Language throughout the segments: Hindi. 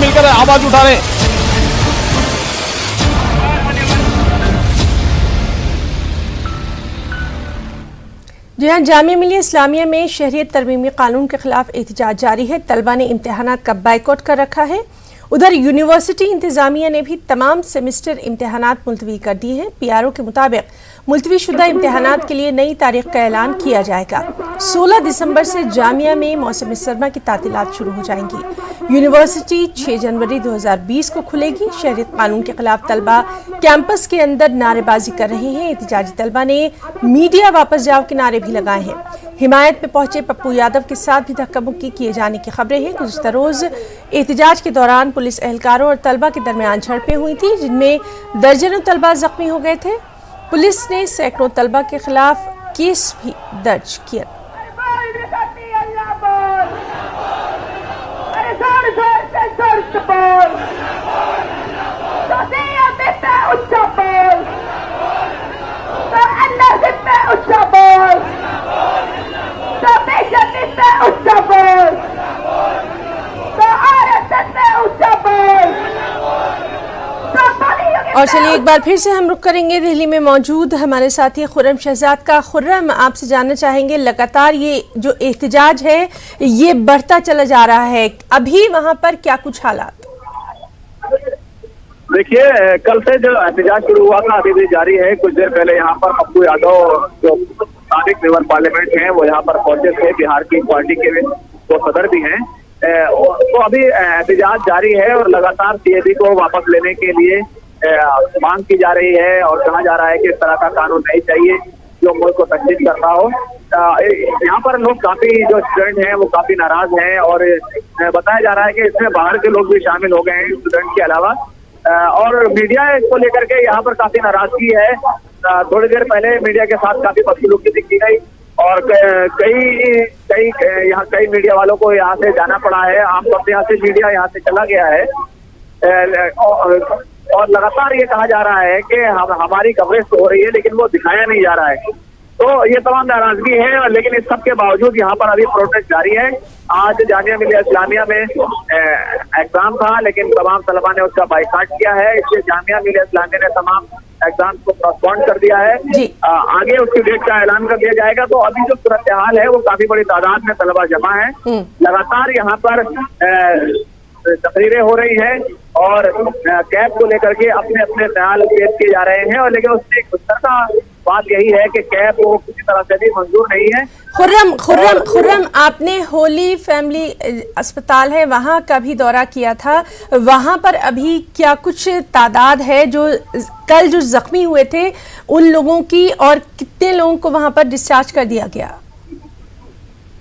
मिलकर आवाज उठा रहे हैं। जी हाँ, जामिया मिलिया इस्लामिया में शहरियत तरमीमी कानून के खिलाफ एहतजाज जारी है। तलबा ने इम्तिहानात का बाइकआउट कर रखा है। उधर यूनिवर्सिटी इंतजामिया ने भी तमाम सेमेस्टर इम्तिहानात मुलतवी कर दिए हैं। पीआरओ के मुताबिक मुलतवी शुदा इम्तिहानात के लिए नई तारीख का ऐलान किया जाएगा। 16 दिसंबर से जामिया में मौसम सरमा की तातीलात शुरू हो जाएंगी। यूनिवर्सिटी 6 जनवरी 2020 को खुलेगी। शहरियत कानून के खिलाफ तलबा कैंपस के अंदर नारेबाजी कर रहे हैं। एहतजाजी तलबा ने मीडिया वापस जाओ के नारे भी लगाए हैं। हिमायत में पहुंचे पप्पू यादव के साथ भी धक्का मुक्की किए जाने की खबरें हैं। गुज़िश्ता रोज एहतजाज के दौरान पुलिस एहलकारों और तलबा के दरमियान झड़पें हुई थी, जिनमें दर्जनों तलबा जख्मी हो गए थे। पुलिस ने सैकड़ों तलबा के खिलाफ केस भी दर्ज किया। और चलिए एक बार फिर से हम रुक करेंगे दिल्ली में मौजूद हमारे साथी खुर्रम शहजाद का। खुर्रम, आपसे जानना चाहेंगे, लगातार ये जो एहतजाज है ये बढ़ता चला जा रहा है, अभी वहां पर क्या कुछ हालात? देखिए, कल से जो एहतजाज शुरू हुआ था अभी भी जारी है। कुछ देर पहले यहाँ पर पप्पू यादव जो साबिक मेंबर पार्लियामेंट हैं वो यहाँ पर पहुंचे थे। बिहार की पार्टी के वो सदर भी हैं। तो अभी एहतजाज जारी है और लगातार सीएबी को वापस लेने के लिए मांग की जा रही है और कहा जा रहा है कि इस तरह का कानून नहीं चाहिए जो मुल्क को तकलीफ करता हो। यहाँ पर लोग काफी जो स्टूडेंट हैं वो काफी नाराज हैं और बताया जा रहा है कि इसमें बाहर के लोग भी शामिल हो गए हैं स्टूडेंट के अलावा। और मीडिया इसको लेकर के यहाँ पर काफी नाराजगी है। थोड़ी देर पहले मीडिया के साथ काफी बदसलूकी दिखी गई और कई मीडिया वालों को यहाँ से जाना पड़ा है। आमतौर से यहाँ से मीडिया यहाँ से चला गया है और लगातार ये कहा जा रहा है कि हमारी कवरेज तो हो रही है लेकिन वो दिखाया नहीं जा रहा है। तो ये तमाम नाराजगी है, लेकिन इस सब के बावजूद यहाँ पर अभी प्रोटेस्ट जारी है। आज जामिया मिलिया इस्लामिया में एग्जाम था लेकिन तमाम तलबा ने उसका बाइकाट किया है। इसलिए जामिया मिलिया इस्लामिया ने तमाम एग्जाम को पोस्टपोन कर दिया है। आगे उसकी डेट का ऐलान कर दिया जाएगा। तो अभी जो सूरत हाल है वो काफी बड़ी तादाद में तलबा जमा है। लगातार यहाँ पर तकरीरें हो रही हैं और कैब को लेकर के अपने अपने ख्याल पेश किए जा रहे हैं। और लेकिन उससे एक गुस्सा बात यही है कि कैब को किसी तरह से भी मंजूर नहीं है। खुर्रम, आपने होली फैमिली अस्पताल है वहां का भी दौरा किया था, वहां पर अभी क्या कुछ तादाद है जो कल जो जख्मी हुए थे उन लोगों की, और कितने लोगों को वहां पर डिस्चार्ज कर दिया गया?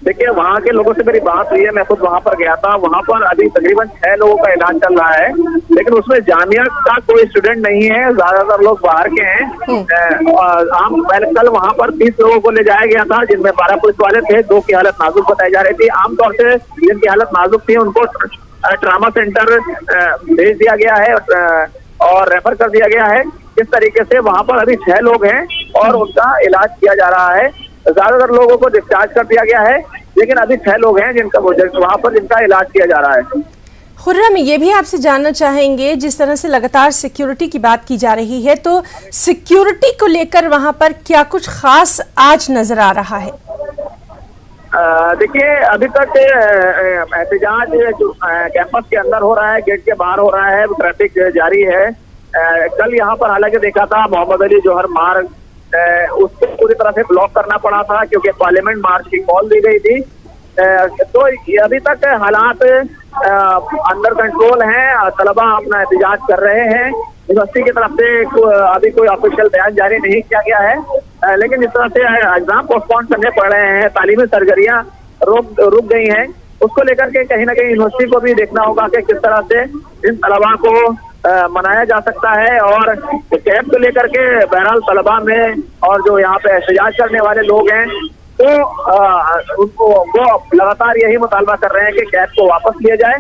देखिए, वहाँ के लोगों से मेरी बात हुई है, मैं खुद वहाँ पर गया था। वहाँ पर अभी तकरीबन 6 लोगों का इलाज चल रहा है लेकिन उसमें जामिया का कोई स्टूडेंट नहीं है, ज्यादातर लोग बाहर के हैं। कल वहाँ पर 30 लोगों को ले जाया गया था जिनमें 12 पुलिस वाले थे। 2 की हालत नाजुक बताई जा रही थी। आमतौर से जिनकी हालत नाजुक थी उनको ट्रामा सेंटर भेज दिया गया है और रेफर कर दिया गया है। इस तरीके से वहाँ पर अभी 6 लोग हैं और उनका इलाज किया जा रहा है। ज्यादातर लोगों को डिस्चार्ज कर दिया गया है लेकिन अभी 6 लोग हैं जिनका वहाँ पर जिनका इलाज किया जा रहा है। खुर्रम, ये भी आपसे जानना चाहेंगे, जिस तरह से लगातार सिक्योरिटी की बात की जा रही है तो सिक्योरिटी को लेकर वहां पर क्या कुछ खास आज नजर आ रहा है? देखिए, अभी तक एहतजाज जो कैंपस के अंदर हो रहा है, गेट के बाहर हो रहा है, ट्रैफिक जारी है। कल यहाँ पर हालांकि देखा था मोहम्मद अली जौहर मार्ग उसको पूरी तरह से ब्लॉक करना पड़ा था क्योंकि पार्लियामेंट मार्च की कॉल दी गई थी। तो अभी तक हालात अंडर कंट्रोल हैं। तलबा अपना एहतजाज कर रहे हैं। यूनिवर्सिटी की तरफ से अभी कोई ऑफिशियल बयान जारी नहीं किया गया है लेकिन इस तरह से एग्जाम पोस्टपोन करने पड़ रहे हैं। तालीमी सरगर्मियां रुक गई हैं। उसको लेकर के कहीं ना कहीं यूनिवर्सिटी को भी देखना होगा कि किस तरह से इन तलबा को मनाया जा सकता है। और कैब को लेकर के बहरहाल तलबा में और जो यहाँ पे एहतजाज करने वाले लोग हैं तो उनको वो लगातार यही मुतालबा कर रहे हैं कि कैब को वापस लिया जाए।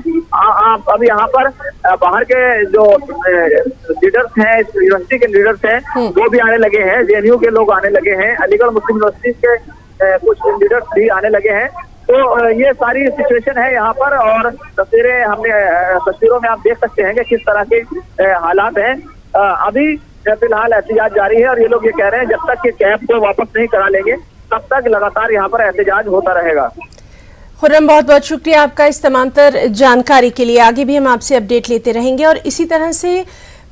अब यहाँ पर बाहर के जो लीडर्स हैं, यूनिवर्सिटी के लीडर्स हैं वो भी आने लगे हैं। जेएनयू के लोग आने लगे हैं। अलीगढ़ मुस्लिम यूनिवर्सिटी के कुछ लीडर्स भी आने लगे हैं। तो ये सारी सिचुएशन है यहाँ पर, और तस्वीरों में आप देख सकते हैं कि किस तरह के हालात हैं। अभी फिलहाल एहतजाज जारी है और ये लोग ये कह रहे हैं जब तक कि कैब को वापस नहीं करा लेंगे तब तक लगातार यहाँ पर एहतजाज होता रहेगा। खुर्रम, बहुत बहुत शुक्रिया आपका इस तमाम जानकारी के लिए। आगे भी हम आपसे अपडेट लेते रहेंगे और इसी तरह से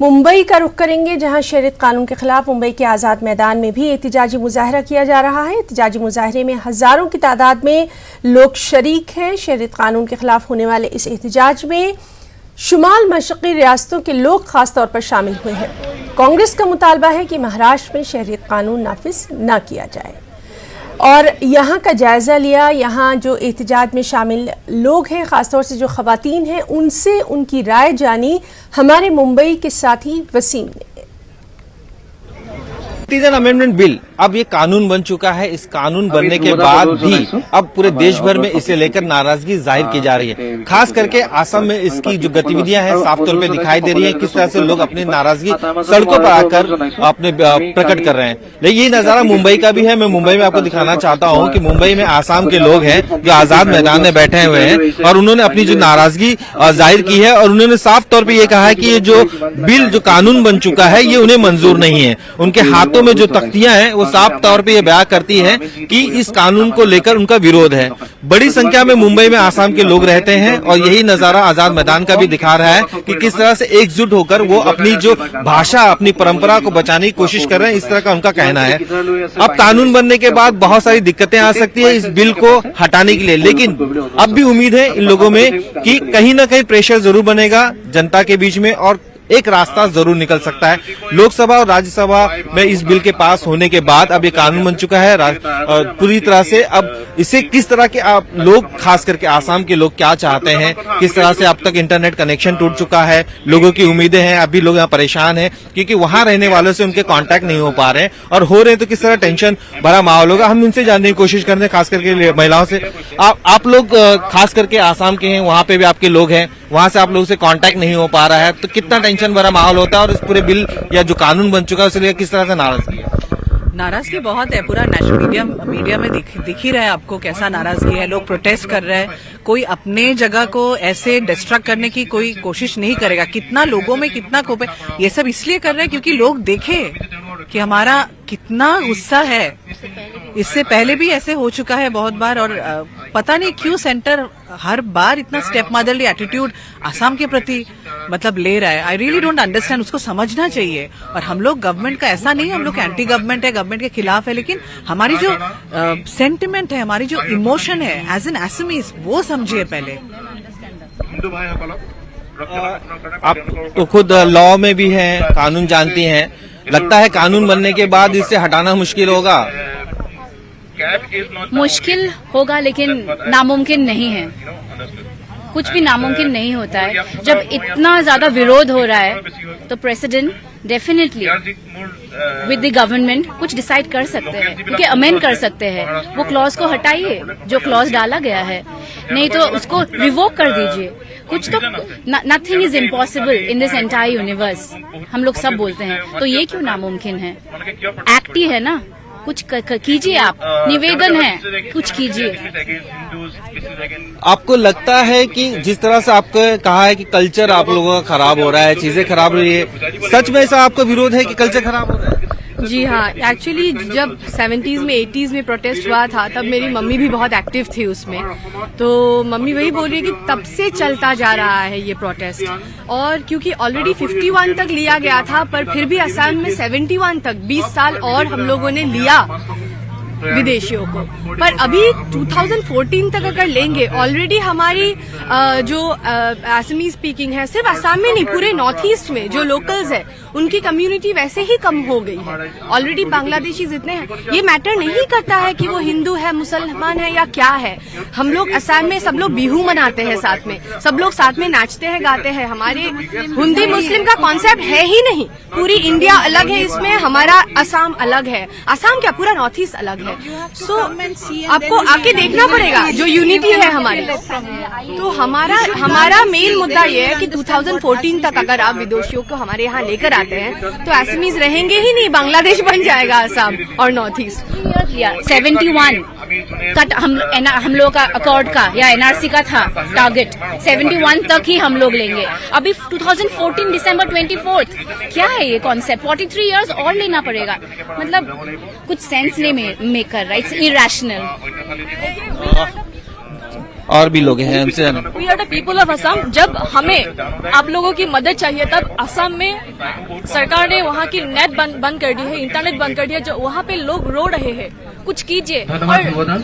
मुंबई का रुख करेंगे, जहां शहरियत कानून के खिलाफ मुंबई के आज़ाद मैदान में भी एहतजाजी मुजाहरा किया जा रहा है। एहतजाजी मुजाहरे में हजारों की तादाद में लोग शरीक हैं। शहरियत कानून के खिलाफ होने वाले इस एहतजाज में शुमाल मशरक़ी रियासतों के लोग खास तौर पर शामिल हुए हैं। कांग्रेस का मुतालबा है कि महाराष्ट्र में शहरियत कानून नाफिज न किया जाए और यहाँ का जायज़ा लिया। यहाँ जो एहतजाज में शामिल लोग हैं, ख़ासतौर से जो ख़वातीन हैं, उनसे उनकी राय जानी हमारे मुंबई के साथी वसीम ने। सिटीजन अमेंडमेंट बिल अब ये कानून बन चुका है। इस कानून बनने के बाद भी अब पूरे देश भर में इसे लेकर नाराजगी जाहिर की जा रही है। खास करके असम में इसकी जो गतिविधियां हैं साफ तौर पे दिखाई दे रही है, किस तरह से लोग अपनी नाराजगी सड़कों पर आकर अपने प्रकट कर रहे हैं। लेकिन ये नजारा मुंबई का भी है। मैं मुंबई में आपको दिखाना चाहता हूँ कि मुंबई में आसाम के लोग हैं जो आजाद मैदान में बैठे हुए हैं और उन्होंने अपनी जो नाराजगी जाहिर की है और उन्होंने साफ तौर पर यह कहा है कि ये जो बिल जो कानून बन चुका है ये उन्हें मंजूर नहीं है। उनके हाथों में जो तख्तियां हैं वो साफ तौर पे ये बयां करती हैं कि इस कानून को लेकर उनका विरोध है। बड़ी संख्या में मुंबई में आसाम के लोग रहते हैं और यही नजारा आजाद मैदान का भी दिखा रहा है कि किस तरह से एकजुट होकर वो अपनी जो भाषा, अपनी परंपरा को बचाने की कोशिश कर रहे हैं। इस तरह का उनका कहना है। अब कानून बनने के बाद बहुत सारी दिक्कतें आ सकती है इस बिल को हटाने के लिए, लेकिन अब भी उम्मीद है इन लोगों में कि कहीं ना कहीं प्रेशर जरूर बनेगा जनता के बीच में और एक रास्ता जरूर निकल सकता है। लोकसभा और राज्यसभा में इस बिल के पास होने के बाद अब ये कानून बन चुका है पूरी तरह से। अब इसे किस तरह के आप लोग, खास करके आसाम के लोग क्या चाहते हैं, किस तरह से अब तक इंटरनेट कनेक्शन टूट चुका है, लोगों की उम्मीदें हैं, अभी लोग यहाँ परेशान हैं क्योंकि वहां रहने वालों से उनके कांटेक्ट नहीं हो पा रहे हैं और हो रहे हैं तो किस तरह टेंशन भरा माहौल होगा। हम उनसे जानने की कोशिश करते हैं, खास करके महिलाओं से। आप लोग खास करके आसाम के हैं, वहां पे भी आपके लोग हैं, वहां से आप लोगों से कांटेक्ट नहीं हो पा रहा है तो कितना टेंशन भरा माहौल होता है और इस पूरे बिल या जो कानून बन चुका है उसके लिए किस तरह से नाराजगी है? नाराजगी बहुत है। पूरा नेशनल मीडिया में दिख ही रहा है आपको कैसा नाराजगी है। लोग प्रोटेस्ट कर रहे हैं। कोई अपने जगह को ऐसे डिस्ट्रक्ट करने की कोई कोशिश नहीं करेगा। कितना लोगों में कितना कोप है, ये सब इसलिए कर रहे हैं क्योंकि लोग देखे कि हमारा कितना गुस्सा है। इससे पहले भी ऐसे हो चुका है बहुत बार और पता नहीं क्यों सेंटर हर बार इतना स्टेप मदरली एटीट्यूड आसाम के प्रति मतलब ले रहा है। I really don't understand. उसको समझना चाहिए। और हम लोग गवर्नमेंट का ऐसा नहीं, हम लोग एंटी गवर्नमेंट है, गवर्नमेंट के खिलाफ है, लेकिन हमारी जो सेंटिमेंट है, हमारी जो इमोशन है एज एन असमीज, वो समझिए पहले। आप तो खुद लॉ में भी हैं, कानून जानती हैं, लगता है कानून बनने के बाद इसे हटाना मुश्किल होगा? मुश्किल होगा लेकिन नामुमकिन नहीं है। कुछ भी नामुमकिन नहीं होता है। जब इतना ज्यादा विरोध हो रहा है तो president definitely with the government कुछ डिसाइड कर सकते हैं, क्योंकि अमेंड कर सकते हैं। वो क्लॉज को हटाइए जो क्लॉज डाला गया है, नहीं तो उसको रिवोक कर दीजिए। कुछ तो nothing is impossible in this entire universe, हम लोग सब बोलते हैं। तो ये क्यों नामुमकिन है? एक्ट ही है ना, कुछ कीजिए। आप निवेदन है, कुछ कीजिए। आपको लगता है कि जिस तरह से आपको कहा है कि कल्चर आप लोगों का खराब हो रहा है, चीजें खराब हो रही है, सच में ऐसा आपका विरोध है कि कल्चर खराब हो रहा है? जी हाँ, एक्चुअली जब 70s में 80s में प्रोटेस्ट हुआ था तब मेरी मम्मी भी बहुत एक्टिव थी उसमें। तो मम्मी वही बोल रही है कि तब से चलता जा रहा है ये प्रोटेस्ट, और क्योंकि ऑलरेडी 51 तक लिया गया था पर फिर भी असम में 71 तक 20 साल और हम लोगों ने लिया विदेशियों को। पर अभी 2014 तक अगर लेंगे, ऑलरेडी हमारी जो असमी स्पीकिंग है, सिर्फ असम में नहीं पूरे नॉर्थ ईस्ट में जो लोकल्स है उनकी कम्युनिटी वैसे ही कम हो गई है। ऑलरेडी बांग्लादेशी जितने हैं, ये मैटर नहीं करता है कि वो हिंदू है, मुसलमान है या क्या है। हम लोग असम में सब लोग बिहू मनाते हैं, साथ में सब लोग साथ में नाचते हैं, गाते हैं। हमारे हिंदू मुस्लिम का कॉन्सेप्ट है ही नहीं। पूरी इंडिया अलग है, इसमें हमारा असम अलग है। असम क्या, पूरा नॉर्थ ईस्ट अलग है। है। सो आपको आके देखना पड़ेगा जो यूनिटी है हमारी। तो हमारा मेन मुद्दा ये है कि 2014 तक अगर आप विदेशियों को हमारे यहाँ लेकर आते हैं तो असमीज रहेंगे ही नहीं, बांग्लादेश बन जाएगा असम और नॉर्थ ईस्ट। 71 का हम लोग का अकॉर्ड का या एनआरसी का था टारगेट, 71 तक ही हम लोग लेंगे। अभी 2014 दिसंबर 24 क्या है ये कॉन्सेप्ट? 43 इयर्स और लेना पड़ेगा, मतलब कुछ सेंस नहीं मेक कर रहा, इट्स इरैशनल। और भी लोग हैं उनसे। We are the people of Assam. जब हमें आप लोगों की मदद चाहिए तब असम में सरकार ने वहाँ की नेट बंद कर दी है, इंटरनेट बंद कर दिया, जो वहाँ पे लोग रो रहे हैं। कुछ कीजिए। और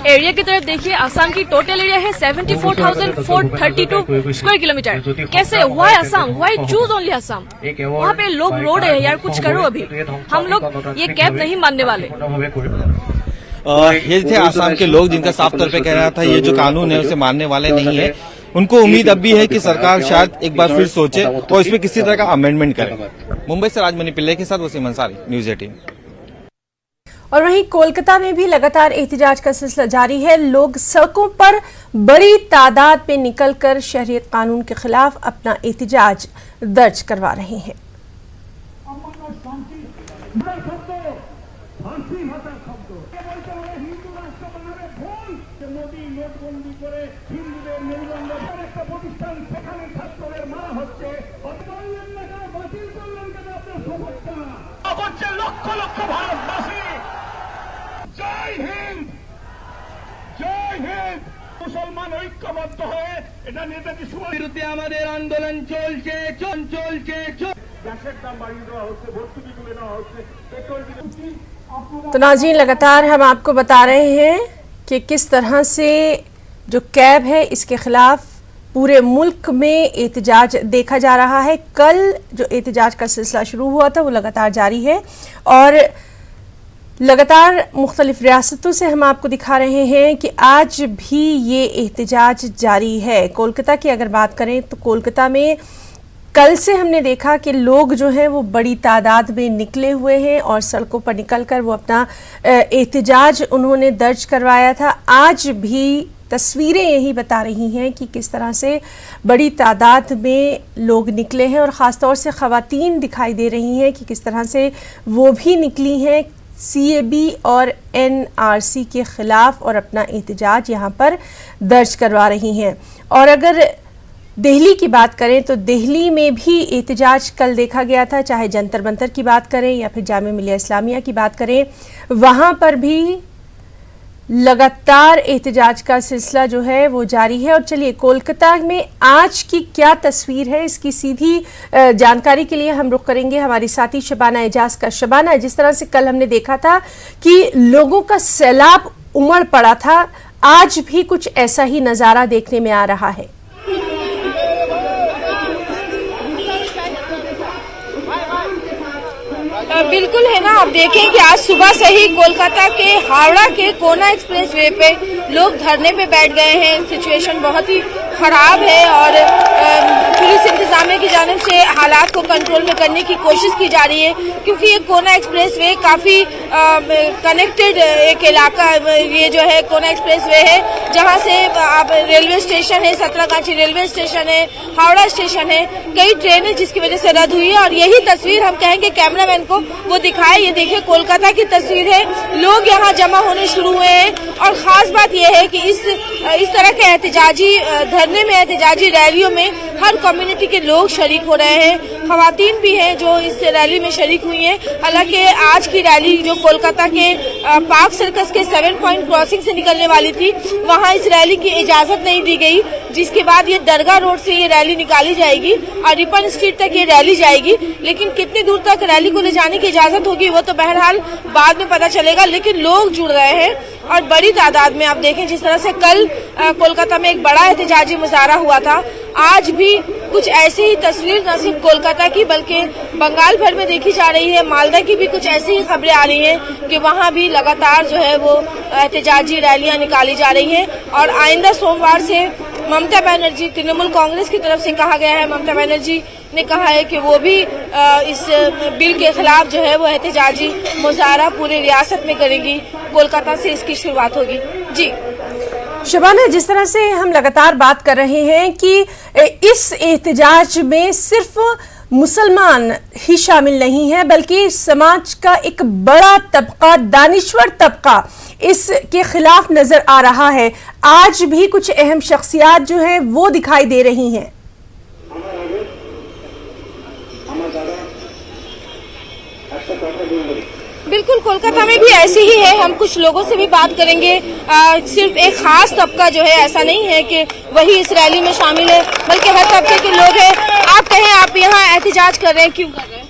एरिया की तरफ देखिए, असम की टोटल एरिया है 74,432 स्क्वायर किलोमीटर। कैसे? Why Assam? Why choose only Assam? वहाँ पे लोग रो रहे हैं, यार कुछ करो। अभी हम लोग ये कैब नहीं मानने वाले। ये थे आसाम के लोग जिनका साफ तौर पे कह रहा था ये जो कानून है उसे मानने वाले नहीं है। उनको उम्मीद अब भी है कि सरकार शायद एक बार फिर सोचे और इसमें किसी तरह का अमेंडमेंट करे। मुंबई से राजमणि पिल्ले के साथ वसीम अंसारी, न्यूज 18। और वहीं कोलकाता में भी लगातार एहतजाज का सिलसिला जारी है। लोग सड़कों पर बड़ी तादाद में निकलकर शहरियत कानून के खिलाफ अपना एहतजाज दर्ज करवा रहे हैं। লক্ষ লক্ষ ভারতবাসী জয় হিন্দ, জয় হিন্দ। মুসলমান ঐক্যবদ্ধ হয়ে এটা নেতাজি সুভাষ বিরুদ্ধে আমাদের আন্দোলন চলছে। গ্যাসের দাম বাড়িয়ে দেওয়া হচ্ছে, ভর্তুকি তুলে নেওয়া হচ্ছে, পেট্রোল ডিজেল। तो नाज़रीन, लगातार हम आपको बता रहे हैं कि किस तरह से जो कैब है इसके खिलाफ पूरे मुल्क में एहतजाज देखा जा रहा है। कल जो एहतजाज का सिलसिला शुरू हुआ था वो लगातार जारी है और लगातार मुख्तलिफ रियासतों से हम आपको दिखा रहे हैं कि आज भी ये एहतजाज जारी है। कोलकाता की अगर बात करें तो कोलकाता में कल से हमने देखा कि लोग जो हैं वो बड़ी तादाद में निकले हुए हैं और सड़कों पर निकलकर वो अपना एहतजाज उन्होंने दर्ज करवाया था। आज भी तस्वीरें यही बता रही हैं कि किस तरह से बड़ी तादाद में लोग निकले हैं और ख़ास तौर से ख़वातीन दिखाई दे रही हैं कि किस तरह से वो भी निकली हैं CAB और NRC के ख़िलाफ़ और अपना एहतजाज यहाँ पर दर्ज करवा रही हैं। और अगर दिल्ली की बात करें तो दिल्ली में भी एहतजाज कल देखा गया था, चाहे जंतर मंतर की बात करें या फिर जामिया मिलिया इस्लामिया की बात करें, वहाँ पर भी लगातार एहतजाज का सिलसिला जो है वो जारी है। और चलिए कोलकाता में आज की क्या तस्वीर है इसकी सीधी जानकारी के लिए हम रुख करेंगे हमारी साथी शबाना एजाज का। शबाना, जिस तरह से कल हमने देखा था कि लोगों का सैलाब उमड़ पड़ा था, आज भी कुछ ऐसा ही नज़ारा देखने में आ रहा है। बिल्कुल है ना। आप देखें कि आज सुबह से ही कोलकाता के हावड़ा के कोना एक्सप्रेसवे पे लोग धरने पे बैठ गए हैं। सिचुएशन बहुत ही खराब है और पुलिस इंतजामिया की जानिब से हालात को कंट्रोल में करने की कोशिश की जा रही है, क्योंकि ये कोना एक्सप्रेसवे काफ़ी कनेक्टेड एक इलाका, ये जो है कोना एक्सप्रेसवे है जहाँ से आप रेलवे स्टेशन है, सतरागाछी रेलवे स्टेशन है, हावड़ा स्टेशन है, कई ट्रेनें जिसकी वजह से रद्द हुई है। और यही तस्वीर हम कहेंगे कैमरामैन को वो दिखाए। ये देखिए कोलकाता की तस्वीर है, लोग यहाँ जमा होने शुरू हुए हैं। और ख़ास बात यह है कि इस तरह के एहतजाजी धरने में, एहतजाजी रैलियों में हर कम्युनिटी के लोग शरीक हो रहे हैं। ख़वातीन भी हैं जो इस रैली में शरीक हुई हैं। हालांकि आज की रैली जो कोलकाता के पार्क सर्कस के 7 पॉइंट क्रॉसिंग से निकलने वाली थी, वहाँ इस रैली की इजाज़त नहीं दी गई, जिसके बाद ये दरगाह रोड से ये रैली निकाली जाएगी और रिपन स्ट्रीट तक ये रैली जाएगी। लेकिन कितनी दूर तक रैली को ले जाने की इजाज़त होगी वो तो बहरहाल बाद में पता चलेगा। लेकिन लोग जुड़ रहे हैं और बड़ी तादाद में आप देखें जिस तरह से कल कोलकाता में एक बड़ा एहतजाजी मुजाहरा हुआ था, आज भी कुछ ऐसी ही तस्वीर न सिर्फ कोलकाता की बल्कि बंगाल भर में देखी जा रही है। मालदा की भी कुछ ऐसी ही खबरें आ रही हैं कि वहाँ भी लगातार जो है वो एहतजाजी रैलियाँ निकाली जा रही हैं। और आइंदा सोमवार से ममता बनर्जी, तृणमूल कांग्रेस की तरफ से कहा गया है, ममता बनर्जी ने कहा है कि वो भी इस बिल के खिलाफ जो है वो एहतजाजी मुजाहरा पूरे रियासत में करेगी। कोलकाता से इसकी शुरुआत होगी। जी शबाना, जिस तरह से हम लगातार बात कर रहे हैं कि इस एहतजाज में सिर्फ मुसलमान ही शामिल नहीं है बल्कि समाज का एक बड़ा तबका, दानिश्वर तबका इसके खिलाफ नजर आ रहा है। आज भी कुछ अहम शख्सियात जो हैं वो दिखाई दे रही हैं। बिल्कुल, कोलकाता में भी ऐसे ही है। हम कुछ लोगों से भी बात करेंगे। सिर्फ एक खास तबका जो है, ऐसा नहीं है कि वही इस रैली में शामिल है, बल्कि हर तबके के लोग हैं। आप कहें, आप यहाँ एहतजाज कर रहे हैं, क्यों कर रहे हैं?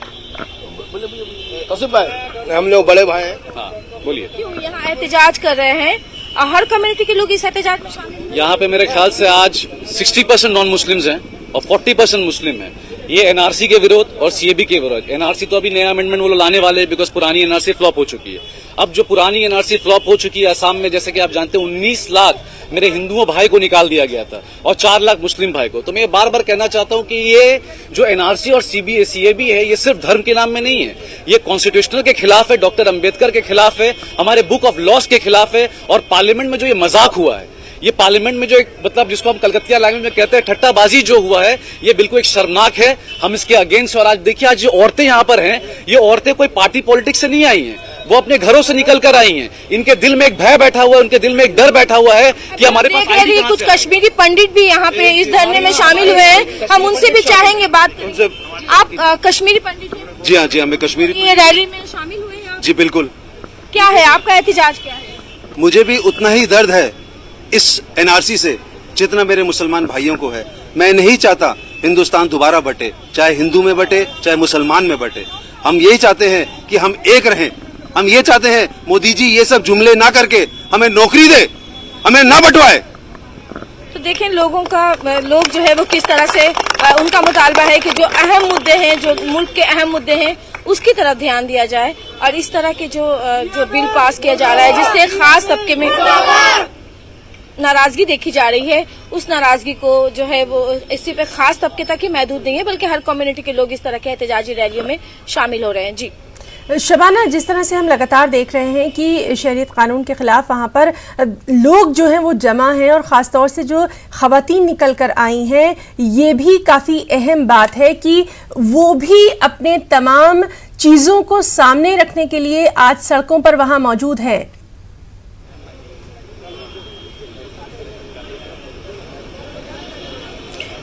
कौशिक भाई, हम लोग बड़े भाई हैं। हाँ, बोलिए। क्यों यहाँ एहतजाज कर रहे हैं? हर कम्युनिटी के लोग इस एहतजाज में शामिल हैं। यहाँ पे मेरे ख्याल से आज 60% नॉन मुस्लिम्स हैं और 40% मुस्लिम हैं। ये एनआरसी के विरोध और सीएबी के विरोध। एनआरसी तो अभी नया अमेंडमेंट वो लाने वाले हैं बिकॉज पुरानी एनआरसी फ्लॉप हो चुकी है। अब जो पुरानी एनआरसी फ्लॉप हो चुकी है असम में, जैसे कि आप जानते हैं 19 लाख मेरे हिंदुओं भाई को निकाल दिया गया था और 4 लाख मुस्लिम भाई को। तो मैं बार बार कहना चाहता हूं कि ये जो एनआरसी और सीएबी है, ये सिर्फ धर्म के नाम में नहीं है, ये कॉन्स्टिट्यूशनल के खिलाफ है, डॉक्टर अंबेडकर के खिलाफ है, हमारे बुक ऑफ लॉज के खिलाफ है। और पार्लियामेंट में जो ये मजाक हुआ है, ये पार्लियामेंट में जो एक मतलब जिसको हम कलकत्तिया लैंग्वेज में कहते हैं ठट्टाबाजी जो हुआ है, ये बिल्कुल एक शर्मनाक है। हम इसके अगेंस्ट। और आज देखिए, आज जो औरतें यहाँ पर हैं, ये औरतें कोई पार्टी पॉलिटिक्स से नहीं आई हैं, वो अपने घरों से निकल कर आई हैं। इनके दिल में एक भय बैठा हुआ है, उनके दिल में एक डर बैठा हुआ है कि हमारे पास आईडी कहां कुछ से आए। कश्मीरी पंडित भी यहाँ पे इस धरने में शामिल हुए हैं, हम उनसे भी चाहेंगे बात। आप कश्मीरी पंडित हैं? जी हाँ, जी हाँ, मैं कश्मीरी। ये रैली में शामिल हुए हैं? जी बिल्कुल। क्या है आपका एहतजाज, क्या है? मुझे भी उतना ही दर्द है इस एनआरसी से जितना मेरे मुसलमान भाइयों को है। मैं नहीं चाहता हिंदुस्तान दोबारा बटे, चाहे हिंदू में बटे चाहे मुसलमान में बटे। हम यही चाहते हैं कि हम एक रहें। हम ये चाहते हैं मोदी जी ये सब जुमले ना करके हमें नौकरी दे, हमें ना बंटवाए। तो देखें लोग जो है वो किस तरह से उनका मुतालबा है कि जो अहम मुद्दे हैं, जो मुल्क के अहम मुद्दे हैं, उसकी तरफ ध्यान दिया जाए। और इस तरह के जो बिल पास किया जा रहा है जिससे खास तबके में नाराजगी देखी जा रही है, उस नाराजगी को जो है वो इसी पे खास तबके तक ही महदूद नहीं है, बल्कि हर कम्युनिटी के लोग इस तरह के एहतजाजी रैलियों में शामिल हो रहे हैं। जी शबाना, जिस तरह से हम लगातार देख रहे हैं कि शरीयत कानून के खिलाफ वहाँ पर लोग जो हैं वो जमा हैं और ख़ास तौर से जो ख़वातीन निकल कर आई हैं, ये भी काफ़ी अहम बात है कि वो भी अपने तमाम चीज़ों को सामने रखने के लिए आज सड़कों पर वहाँ मौजूद हैं।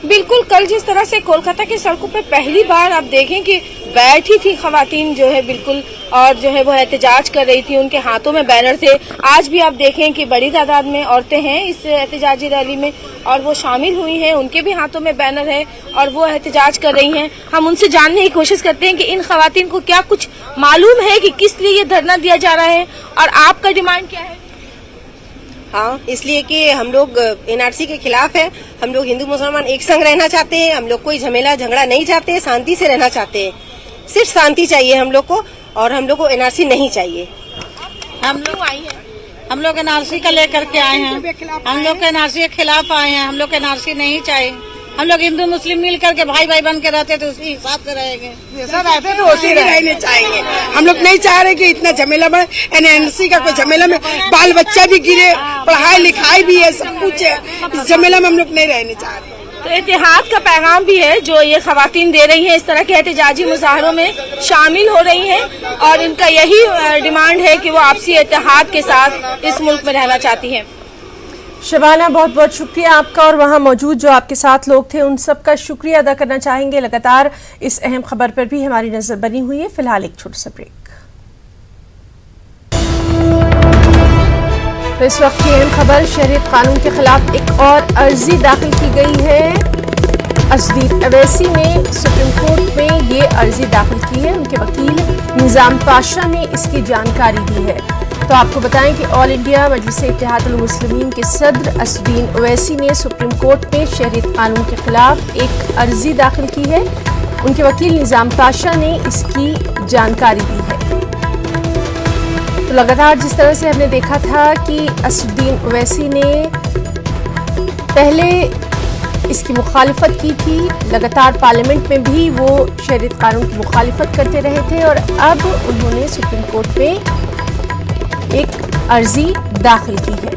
बिल्कुल, कल जिस तरह से कोलकाता की सड़कों पर पहली बार आप देखें कि बैठी थी खवातीन जो है बिल्कुल, और जो है वो एहतजाज कर रही थी, उनके हाथों में बैनर थे। आज भी आप देखें कि बड़ी तादाद में औरतें हैं इस एहतजाजी रैली में और वो शामिल हुई हैं, उनके भी हाथों में बैनर है और वो एहतजाज कर रही हैं। हम उनसे जानने की कोशिश करते हैं कि इन खवातीन को क्या कुछ मालूम है कि किस लिए ये धरना दिया जा रहा है और आपका डिमांड क्या है? हाँ, इसलिए कि हम लोग एनआरसी के खिलाफ है। हम लोग हिंदू मुसलमान एक संग रहना चाहते हैं। हम लोग कोई झमेला झगड़ा नहीं चाहते, शांति से रहना चाहते हैं। सिर्फ शांति चाहिए हम लोग को, और हम लोग को एनआरसी नहीं चाहिए। हम लोग एनआरसी का लेकर के आए हैं। हम लोग एनआरसी के खिलाफ आए हैं। हम लोग एनआरसी नहीं चाहिए। हम लोग हिंदू मुस्लिम मिल करके भाई भाई बन के रहते तो उसी हिसाब से रहेंगे। जैसा रहते तो उसी रहने चाहेंगे। हम लोग नहीं चाह रहे कि इतना झमेला में, एनआरसी का कोई झमेला में बाल बच्चा भी गिरे, पढ़ाई लिखाई भी है, सब कुछ है। इस झमेला में हम लोग नहीं रहने चाह रहे। तो इत्तेहाद का पैगाम भी है जो ये खवातीन दे रही हैं, इस तरह के एहतजाजी मुजाहरों में शामिल हो रही हैं और इनका यही डिमांड है कि वो आपसी इत्तेहाद के साथ इस मुल्क में रहना चाहती हैं। शबाना, बहुत बहुत शुक्रिया आपका, और वहाँ मौजूद जो आपके साथ लोग थे उन सब का शुक्रिया अदा करना चाहेंगे। लगातार इस अहम खबर पर भी हमारी नजर बनी हुई है। फिलहाल एक छोटा सा ब्रेक। तो इस वक्त की अहम खबर, शरीयत कानून के खिलाफ एक और अर्जी दाखिल की गई है। असदुद्दीन अवैसी ने सुप्रीम कोर्ट में ये अर्जी दाखिल की है। उनके वकील निजाम पाशा ने इसकी जानकारी दी है। तो आपको बताएं कि ऑल इंडिया मजलिस इत्तेहादुल मुस्लिमीन के सदर असदुद्दीन अवैसी ने सुप्रीम कोर्ट में शरीयत कानून के खिलाफ एक अर्जी दाखिल की है। उनके वकील निजाम पाशा ने इसकी जानकारी दी है। तो लगातार जिस तरह से हमने देखा था कि असदुद्दीन अवैसी ने पहले इसकी मुखालिफत की थी। लगातार पार्लियामेंट में भी वो शहरियत कानून की मुखालिफत करते रहे थे और अब उन्होंने सुप्रीम कोर्ट में एक अर्जी दाखिल की है।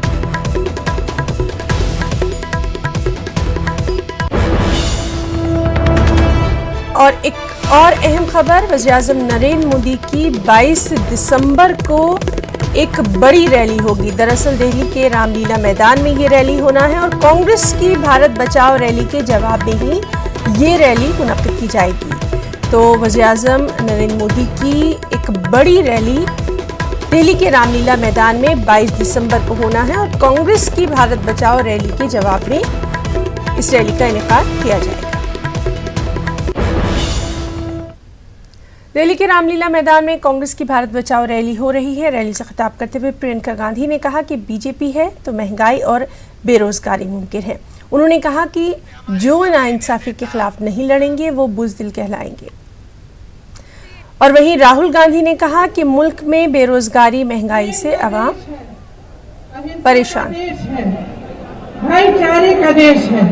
और एक और अहम खबर, वज़ीर-ए-आज़म नरेंद्र मोदी की 22 दिसंबर को एक बड़ी रैली होगी। दरअसल दिल्ली के रामलीला मैदान में ये रैली होना है और कांग्रेस की भारत बचाओ रैली के जवाब में ही ये रैली मुनक्किद की जाएगी। तो वज़ीर-ए-आज़म नरेंद्र मोदी की एक बड़ी रैली दिल्ली के रामलीला मैदान में 22 दिसंबर को होना है और कांग्रेस की भारत बचाओ रैली के जवाब में इस रैली का इनेकाद किया जाएगा। दिल्ली के रामलीला मैदान में कांग्रेस की भारत बचाओ रैली हो रही है। रैली से खिताब करते हुए प्रियंका गांधी ने कहा कि बीजेपी है तो महंगाई और बेरोजगारी मुमकिन है। उन्होंने कहा कि जो नाइंसाफी के खिलाफ नहीं लड़ेंगे वो बुज़दिल कहलाएंगे। और वहीं राहुल गांधी ने कहा कि मुल्क में बेरोजगारी महंगाई से अवाम परेशान है। भाईचारे का देश है,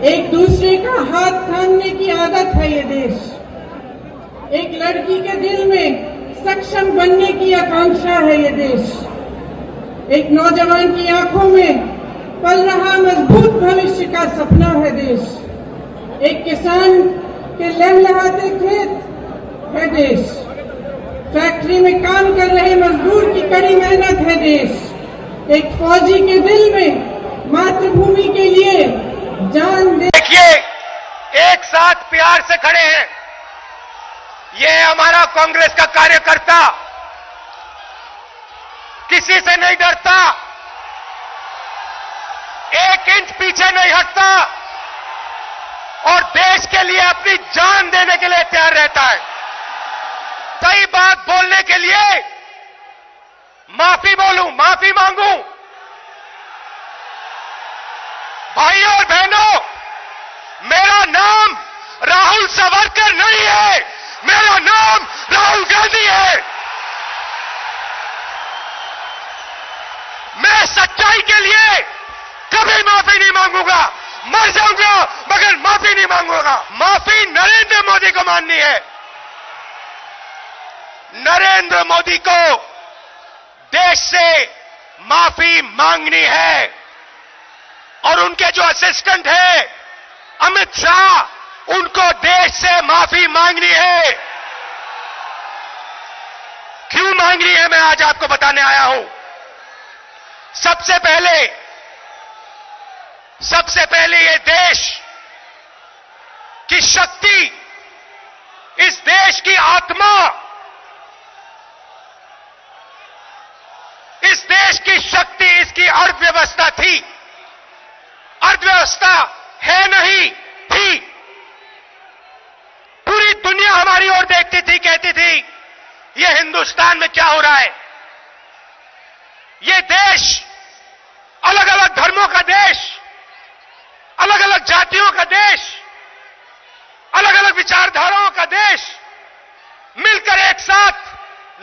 एक दूसरे का हाथ थामने की आदत है ये देश। एक लड़की के दिल में सक्षम बनने की आकांक्षा है ये देश। एक नौजवान की आंखों में पल रहा मजबूत भविष्य का सपना है देश। एक किसान के लहलहाते खेत है देश। फैक्ट्री में काम कर रहे मजदूर की कड़ी मेहनत है देश। एक फौजी के दिल में मातृभूमि के लिए जान दे। देखिए, एक साथ प्यार से खड़े हैं। ये हमारा कांग्रेस का कार्यकर्ता किसी से नहीं डरता, एक इंच पीछे नहीं हटता और देश के लिए अपनी जान देने के लिए तैयार रहता है। सही बात बोलने के लिए माफी बोलूं, माफी मांगूं। भाइयों और बहनों, मेरा नाम राहुल सावरकर नहीं है, मेरा नाम राहुल गांधी है। मैं सच्चाई के लिए कभी माफी नहीं मांगूंगा, मर जाऊंगा मगर माफी नहीं मांगूंगा। माफी नरेंद्र मोदी को माननी है। नरेंद्र मोदी को देश से माफी मांगनी है और उनके जो असिस्टेंट है अमित शाह, उनको देश से माफी मांगनी है। क्यों मांगनी है मैं आज आपको बताने आया हूं। सबसे पहले ये देश की शक्ति, इस देश की आत्मा, इस देश की शक्ति इसकी अर्थव्यवस्था थी। अर्थव्यवस्था है नहीं थी। पूरी दुनिया हमारी ओर देखती थी, कहती थी ये हिंदुस्तान में क्या हो रहा है। ये देश अलग अलग धर्मों का देश, अलग अलग जातियों का देश, अलग अलग विचारधाराओं का देश मिलकर एक साथ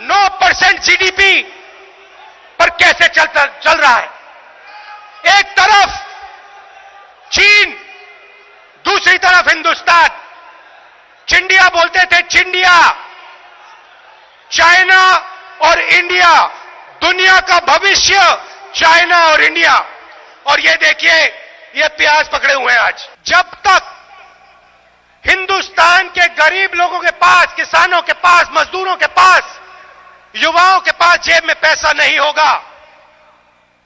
9% जीडीपी पर कैसे चल रहा है। एक तरफ चीन, दूसरी तरफ हिंदुस्तान। चिंडिया बोलते थे, चिंडिया। चाइना और इंडिया, दुनिया का भविष्य चाइना और इंडिया। और ये देखिए, ये प्याज पकड़े हुए हैं आज। जब तक हिंदुस्तान के गरीब लोगों के पास, किसानों के पास, मजदूरों के पास, युवाओं के पास जेब में पैसा नहीं होगा,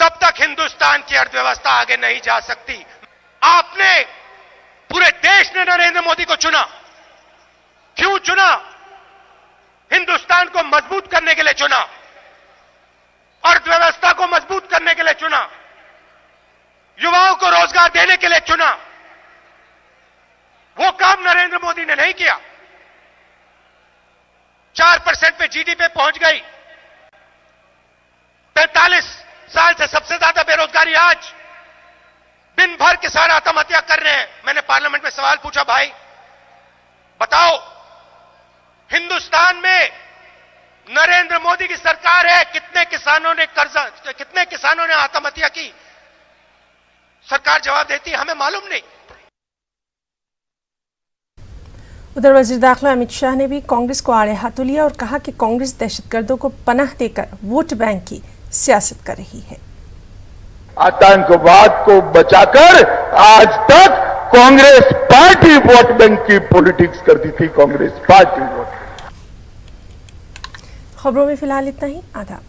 तब तक हिंदुस्तान की अर्थव्यवस्था आगे नहीं जा सकती। आपने, पूरे देश ने नरेंद्र मोदी को चुना। क्यों चुना? हिंदुस्तान को मजबूत करने के लिए चुना, अर्थव्यवस्था को मजबूत करने के लिए चुना, युवाओं को रोजगार देने के लिए चुना। वो काम नरेंद्र मोदी ने नहीं किया। 4% पे जीडीपी पहुंच गई। 45 साल से सबसे ज्यादा बेरोजगारी आज। दिन भर किसान आत्महत्या कर रहे हैं। मैंने पार्लियामेंट में सवाल पूछा, भाई बताओ, हिंदुस्तान में नरेंद्र मोदी की सरकार है, कितने किसानों ने आत्महत्या की? सरकार जवाब देती है हमें मालूम नहीं। उधर वजीर दाखिला अमित शाह ने भी कांग्रेस को आड़े हाथों लिया और कहा कि कांग्रेस दहशतगर्दों को पनाह देकर वोट बैंक की सियासत कर रही है। आतंकवाद को बचाकर आज तक कांग्रेस पार्टी वोट बैंक की पॉलिटिक्स करती थी। Congress party vote. खबरों में फिलहाल इतना ही। आदाब।